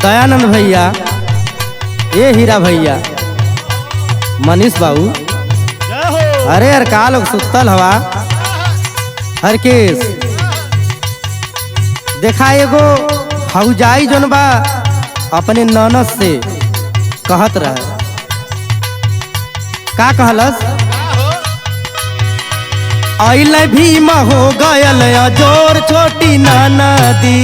दयानंद भैया, ये हीरा भैया, मनीष बाबू, अरे यार का लोग सुतल हवा। हरकेश देखा एगो फौजाई जोन बा अपने ननद से कहत रहे, का कहलस? आइल भीम हो गयल जोर छोटी ननदी,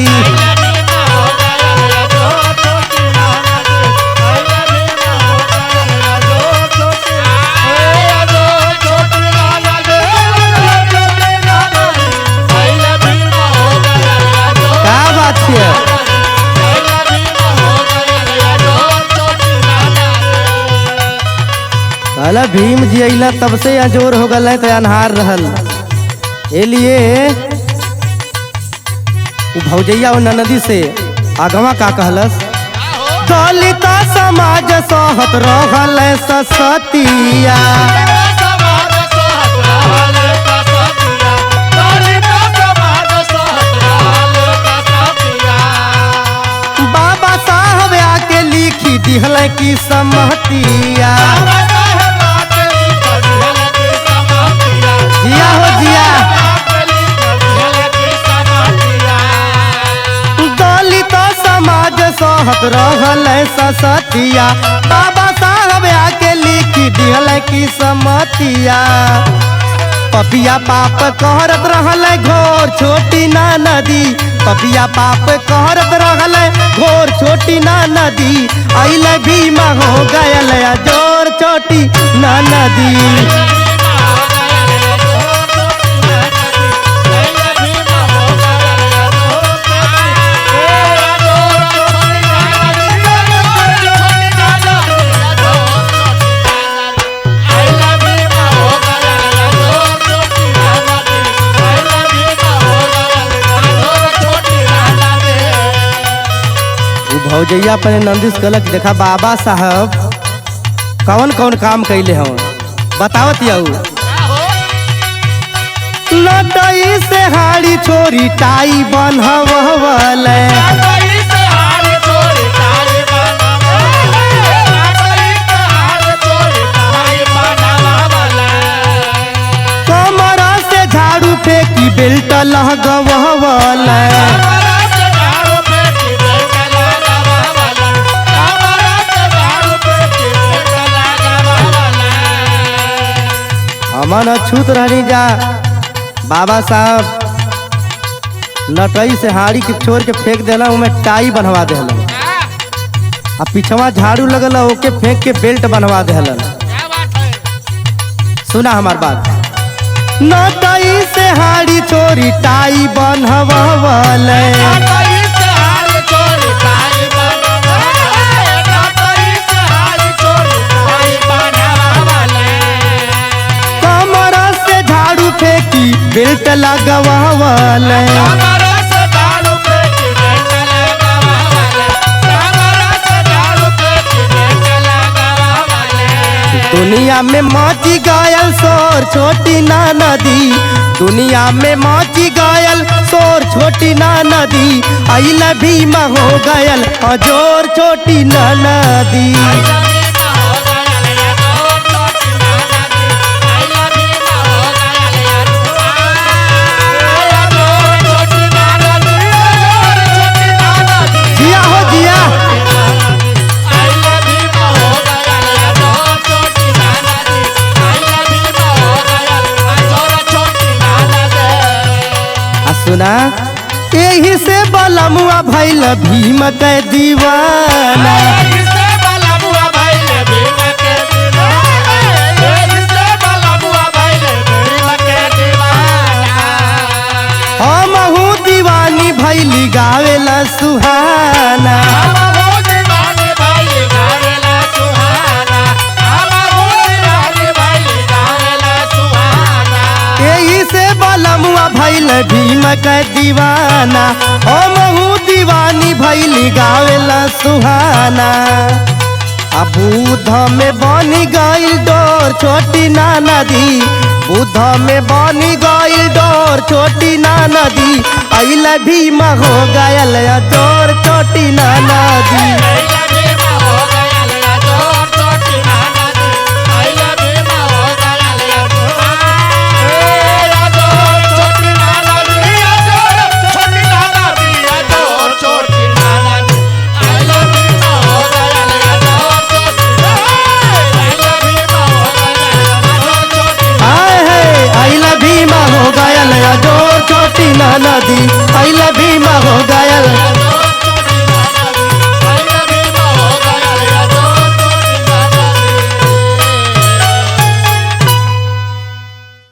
कहला भीम जी अइला तब से अजोर हो गल तो अनहार रहल। ए लिए भौजैया और ननदी से आगवा का कहलस? दलित समाज सहत रहल ससतिया, बाबा साहब आके लिखी दिहल की सम्मतिया। जिया हो जिया, दलित समाज सहत रहल ससतिया, बाबा साहब आके लिखी दिहल की सम्मतिया। पपिया पाप कहरत रहल घोर छोटी ना नदी, पपिया पाप कहरत रहल घोर छोटी ना नदी, अइल भीमा हो गयल जोर छोटी ना नदी। भौजैया अपने नंदिस कहलक, देखा बाबा साहब कौन कौन काम कैले हवन बतावत यऊ। लटई से हाड़ी छोरी टाई बनहवल, कमरा से झाड़ू फेंकी बेल्ट लगवल, हमन अछूत रहनी जा। बाबा साहब लटई से हाड़ी के छोड़ के फेंक देला, उमें टाई बनवा देहलन, आ पिछवा झाड़ू लगल ओके फेंक के बेल्ट बनवा देहलन। सुना हमार बात, लटई से हाड़ी छोड़ी टाई बनवल, बेल्ट लगवावल, दुनिया में मची गयल शोर छोटी ना नदी, दुनिया में मची गयल शोर छोटी ना नदी, अइल भीमा हो गयल अजोर छोटी ना नदी। सुना यही से बलमुआ भइल भीम के दीवाना, हमहू दीवानी भइली गावेला सुहाना, बलमुआ भइल भीम के दीवाना, हमहू दीवानी भइली गावेला सुहाना। आ बुध में बनी गइल डोर छोटी ना नदी, बुध में बनी गइल डोर छोटी ना नदी, अइल भीम हो गयल डोर